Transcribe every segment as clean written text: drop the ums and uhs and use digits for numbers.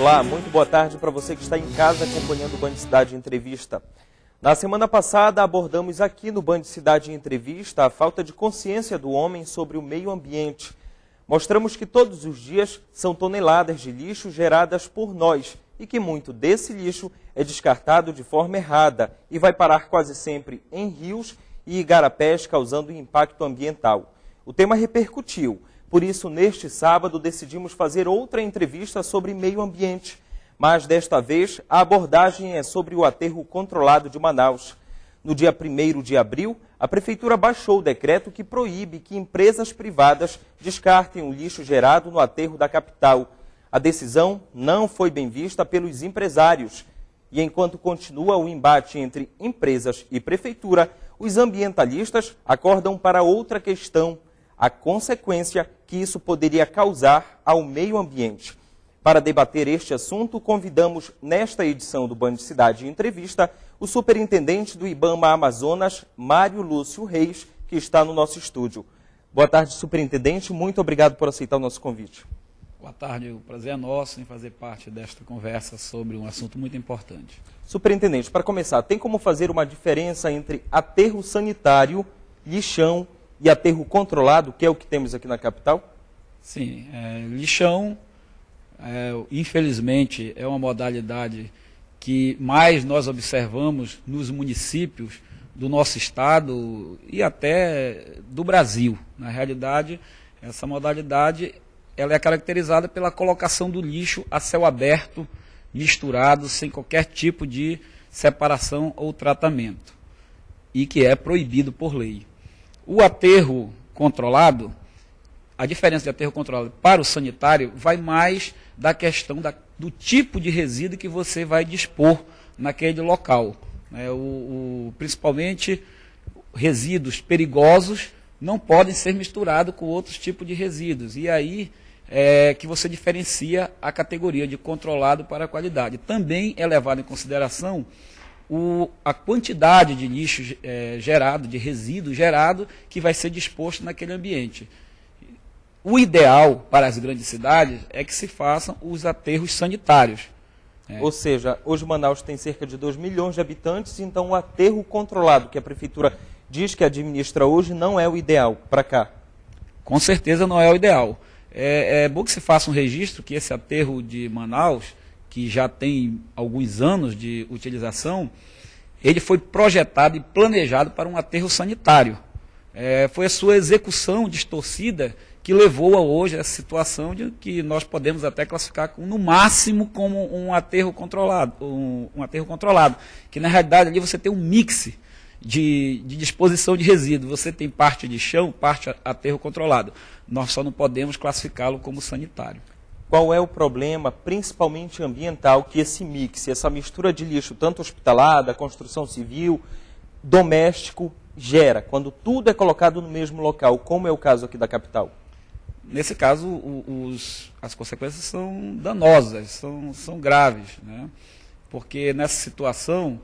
Olá, muito boa tarde para você que está em casa acompanhando o Band Cidade Entrevista. Na semana passada abordamos aqui no Band Cidade Entrevista a falta de consciência do homem sobre o meio ambiente. Mostramos que todos os dias são toneladas de lixo geradas por nós e que muito desse lixo é descartado de forma errada e vai parar quase sempre em rios e igarapés, causando impacto ambiental. O tema repercutiu. Por isso, neste sábado, decidimos fazer outra entrevista sobre meio ambiente. Mas, desta vez, a abordagem é sobre o aterro controlado de Manaus. No dia 1º de abril, a Prefeitura baixou o decreto que proíbe que empresas privadas descartem o lixo gerado no aterro da capital. A decisão não foi bem vista pelos empresários. E enquanto continua o embate entre empresas e Prefeitura, os ambientalistas acordam para outra questão: a consequência que isso poderia causar ao meio ambiente. Para debater este assunto, convidamos nesta edição do Band Cidade Entrevista o superintendente do IBAMA Amazonas, Mário Lúcio Reis, que está no nosso estúdio. Boa tarde, superintendente. Muito obrigado por aceitar o nosso convite. Boa tarde. O prazer é nosso em fazer parte desta conversa sobre um assunto muito importante. Superintendente, para começar, tem como fazer uma diferença entre aterro sanitário, lixão e aterro controlado, que é o que temos aqui na capital? Sim, lixão, infelizmente, é uma modalidade que mais nós observamos nos municípios do nosso estado e até do Brasil. Na realidade, essa modalidade ela é caracterizada pela colocação do lixo a céu aberto, misturado, sem qualquer tipo de separação ou tratamento, e que é proibido por lei. O aterro controlado, a diferença de aterro controlado para o sanitário vai mais da questão do tipo de resíduo que você vai dispor naquele local. Principalmente resíduos perigosos não podem ser misturados com outros tipos de resíduos. E aí é que você diferencia a categoria de controlado para a qualidade. Também é levado em consideração a quantidade de lixo gerado, de resíduo gerado, que vai ser disposto naquele ambiente. O ideal para as grandes cidades é que se façam os aterros sanitários. Ou seja, hoje Manaus tem cerca de 2 milhões de habitantes, então o aterro controlado que a Prefeitura diz que administra hoje não é o ideal para cá. Com certeza não é o ideal. É bom que se faça um registro que esse aterro de Manaus, que já tem alguns anos de utilização, ele foi projetado e planejado para um aterro sanitário. Foi a sua execução distorcida que levou a hoje a essa situação de que nós podemos até classificar no máximo como um aterro controlado, que na realidade ali você tem um mix de disposição de resíduo. Você tem parte de chão, parte aterro controlado. Nós só não podemos classificá-lo como sanitário. Qual é o problema, principalmente ambiental, que esse mix, essa mistura de lixo, tanto hospitalada, construção civil, doméstico, gera, quando tudo é colocado no mesmo local, como é o caso aqui da capital? Nesse caso, as consequências são danosas, são graves, né? Porque nessa situação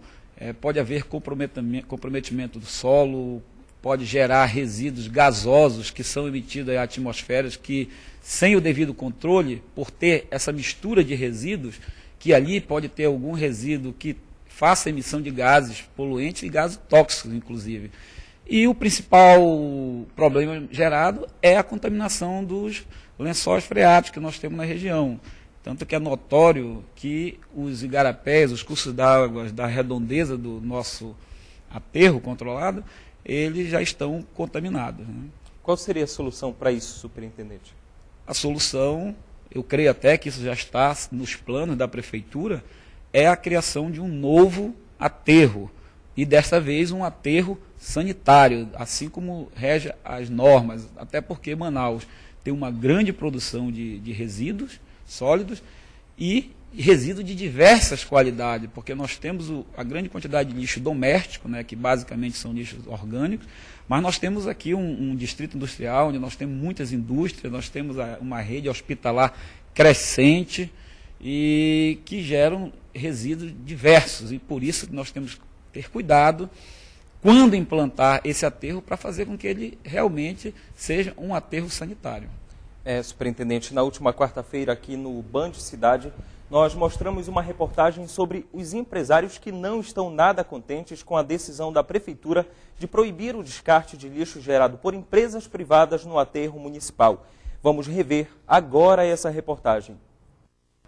pode haver comprometimento do solo, pode gerar resíduos gasosos que são emitidos à atmosfera, que sem o devido controle, por ter essa mistura de resíduos, que ali pode ter algum resíduo que faça emissão de gases poluentes e gases tóxicos, inclusive. E o principal problema gerado é a contaminação dos lençóis freáticos que nós temos na região. Tanto que é notório que os igarapés, os cursos d'água da redondeza do nosso aterro controlado, eles já estão contaminados, né? Qual seria a solução para isso, superintendente? A solução, eu creio até que isso já está nos planos da Prefeitura, é a criação de um novo aterro. E dessa vez um aterro sanitário, assim como rege as normas, até porque Manaus tem uma grande produção de resíduos sólidos e resíduos de diversas qualidades, porque nós temos a grande quantidade de lixo doméstico, né, que basicamente são lixos orgânicos, mas nós temos aqui um distrito industrial, onde nós temos muitas indústrias, nós temos uma rede hospitalar crescente e que geram resíduos diversos, e por isso nós temos que ter cuidado quando implantar esse aterro para fazer com que ele realmente seja um aterro sanitário. Superintendente, na última quarta-feira aqui no Band Cidade, nós mostramos uma reportagem sobre os empresários que não estão nada contentes com a decisão da Prefeitura de proibir o descarte de lixo gerado por empresas privadas no aterro municipal. Vamos rever agora essa reportagem.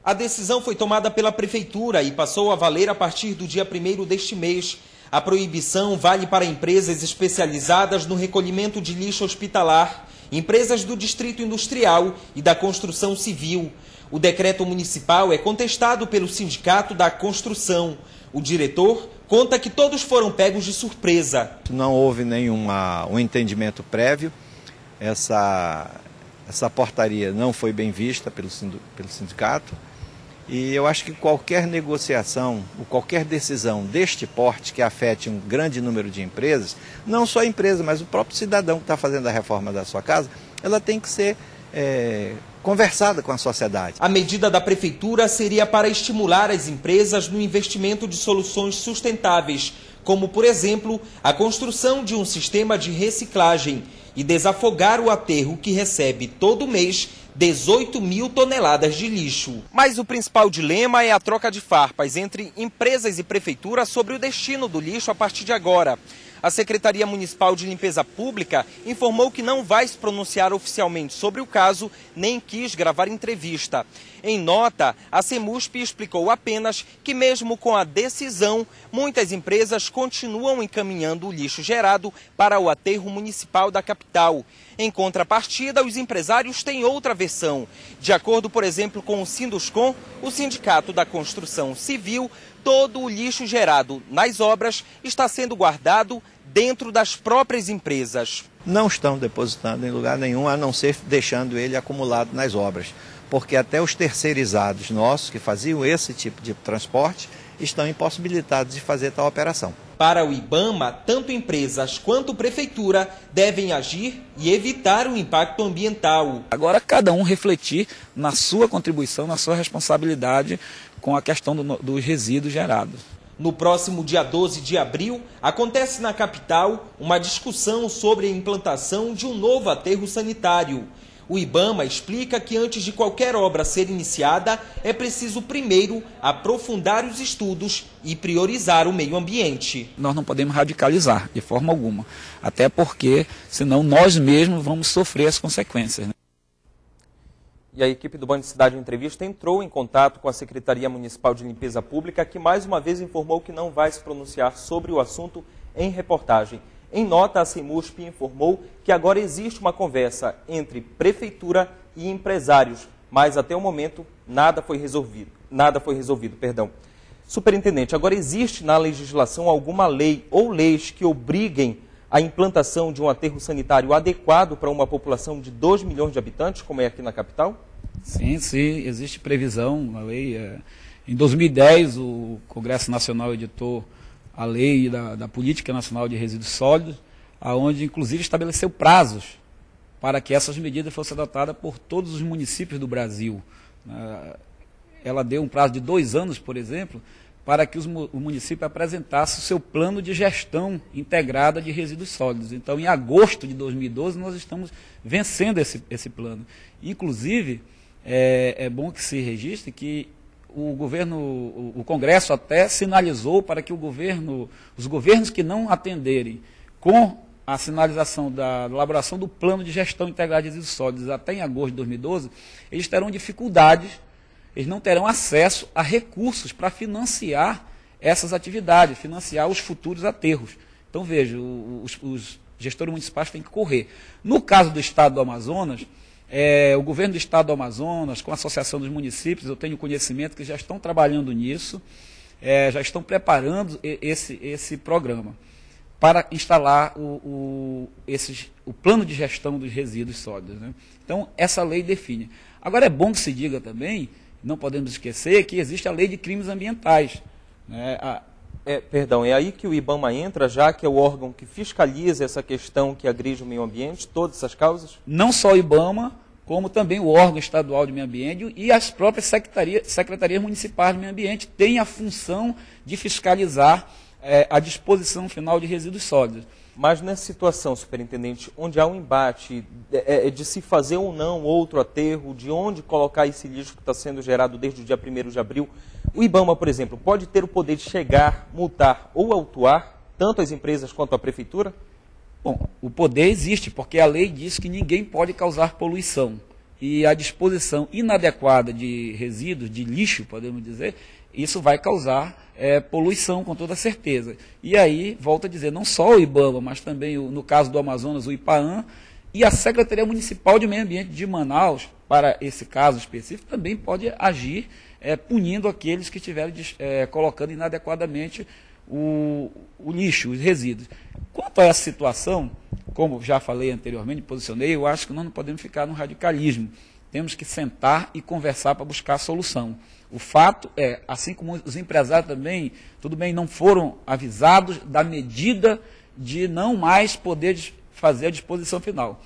A decisão foi tomada pela Prefeitura e passou a valer a partir do dia 1º deste mês. A proibição vale para empresas especializadas no recolhimento de lixo hospitalar, empresas do Distrito Industrial e da Construção Civil. O decreto municipal é contestado pelo Sindicato da Construção. O diretor conta que todos foram pegos de surpresa. Não houve nenhum entendimento prévio. Essa portaria não foi bem vista pelo sindicato. E eu acho que qualquer negociação, ou qualquer decisão deste porte que afete um grande número de empresas, não só a empresa, mas o próprio cidadão que está fazendo a reforma da sua casa, ela tem que ser conversada com a sociedade. A medida da Prefeitura seria para estimular as empresas no investimento de soluções sustentáveis, como, por exemplo, a construção de um sistema de reciclagem e desafogar o aterro que recebe todo mês 18 mil toneladas de lixo. Mas o principal dilema é a troca de farpas entre empresas e prefeitura sobre o destino do lixo a partir de agora. A Secretaria Municipal de Limpeza Pública informou que não vai se pronunciar oficialmente sobre o caso, nem quis gravar entrevista. Em nota, a Semusp explicou apenas que mesmo com a decisão, muitas empresas continuam encaminhando o lixo gerado para o aterro municipal da capital. Em contrapartida, os empresários têm outra versão. De acordo, por exemplo, com o Sinduscom, o Sindicato da Construção Civil, todo o lixo gerado nas obras está sendo guardado dentro das próprias empresas. Não estão depositando em lugar nenhum, a não ser deixando ele acumulado nas obras. Porque até os terceirizados nossos, que faziam esse tipo de transporte, estão impossibilitados de fazer tal operação. Para o IBAMA, tanto empresas quanto prefeitura devem agir e evitar o impacto ambiental. Agora cada um refletir na sua contribuição, na sua responsabilidade com a questão dos resíduos gerados. No próximo dia 12 de abril, acontece na capital uma discussão sobre a implantação de um novo aterro sanitário. O IBAMA explica que antes de qualquer obra ser iniciada, é preciso primeiro aprofundar os estudos e priorizar o meio ambiente. Nós não podemos radicalizar de forma alguma, até porque senão nós mesmos vamos sofrer as consequências, né? E a equipe do Band Cidade Entrevista entrou em contato com a Secretaria Municipal de Limpeza Pública, que mais uma vez informou que não vai se pronunciar sobre o assunto em reportagem. Em nota, a Semusp informou que agora existe uma conversa entre prefeitura e empresários, mas até o momento nada foi resolvido. Superintendente, agora existe na legislação alguma lei ou leis que obriguem a implantação de um aterro sanitário adequado para uma população de 2 milhões de habitantes, como é aqui na capital? Sim, existe previsão, a lei. Em 2010, o Congresso Nacional editou a lei da Política Nacional de Resíduos Sólidos, onde inclusive estabeleceu prazos para que essas medidas fossem adotadas por todos os municípios do Brasil. Ela deu um prazo de 2 anos, por exemplo, para que o município apresentasse o seu plano de gestão integrada de resíduos sólidos. Então, em agosto de 2012, nós estamos vencendo esse plano. Inclusive, é bom que se registre que o Congresso até sinalizou para que os governos que não atenderem com a sinalização da elaboração do plano de gestão integrada de resíduos sólidos até em agosto de 2012, eles terão dificuldades, eles não terão acesso a recursos para financiar essas atividades, financiar os futuros aterros. Então, veja, os gestores municipais têm que correr. No caso do Estado do Amazonas, o governo do Estado do Amazonas, com a Associação dos Municípios, eu tenho conhecimento que já estão trabalhando nisso, já estão preparando esse programa para instalar o plano de gestão dos resíduos sólidos, né? Então, essa lei define. Agora, é bom que se diga também, não podemos esquecer, que existe a lei de crimes ambientais, né? É aí que o IBAMA entra, já que é o órgão que fiscaliza essa questão que agride o meio ambiente, todas essas causas? Não só o IBAMA, como também o órgão estadual de meio ambiente e as próprias secretarias municipais de meio ambiente têm a função de fiscalizar a disposição final de resíduos sólidos. Mas nessa situação, superintendente, onde há um embate de se fazer ou não outro aterro, de onde colocar esse lixo que está sendo gerado desde o dia 1º de abril, o IBAMA, por exemplo, pode ter o poder de chegar, multar ou autuar tanto as empresas quanto a prefeitura? Bom, o poder existe, porque a lei diz que ninguém pode causar poluição. E a disposição inadequada de resíduos, de lixo, podemos dizer, isso vai causar poluição com toda certeza. E aí, volto a dizer, não só o IBAMA, mas também, no caso do Amazonas, o IPAAM, e a Secretaria Municipal de Meio Ambiente de Manaus, para esse caso específico, também pode agir punindo aqueles que estiverem colocando inadequadamente o lixo, os resíduos. Quanto a essa situação, como já falei anteriormente, posicionei, eu acho que nós não podemos ficar no radicalismo. Temos que sentar e conversar para buscar a solução. O fato é, assim como os empresários também, tudo bem, não foram avisados da medida de não mais poder fazer a disposição final.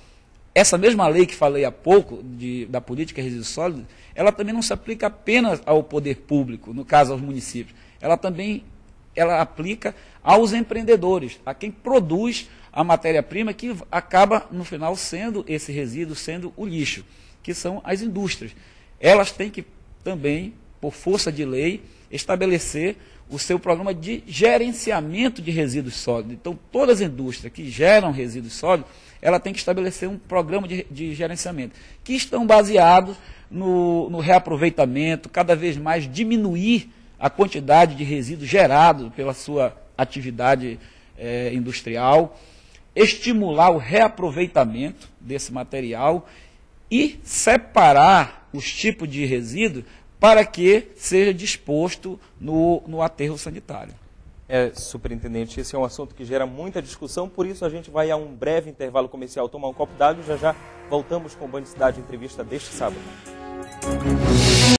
Essa mesma lei que falei há pouco, da política de resíduos sólidos, ela também não se aplica apenas ao poder público, no caso aos municípios. Ela aplica aos empreendedores, a quem produz a matéria-prima que acaba, no final, sendo esse resíduo, sendo o lixo, que são as indústrias. Elas têm que também, por força de lei, estabelecer o seu programa de gerenciamento de resíduos sólidos. Então, todas as indústrias que geram resíduos sólidos, ela tem que estabelecer um programa de gerenciamento, que estão baseados no reaproveitamento, cada vez mais diminuir a quantidade de resíduos gerados pela sua atividade industrial, estimular o reaproveitamento desse material e separar os tipos de resíduos para que seja disposto no aterro sanitário. Superintendente, esse é um assunto que gera muita discussão, por isso a gente vai a um breve intervalo comercial tomar um copo d'água e já voltamos com o Band Cidade Entrevista deste sábado.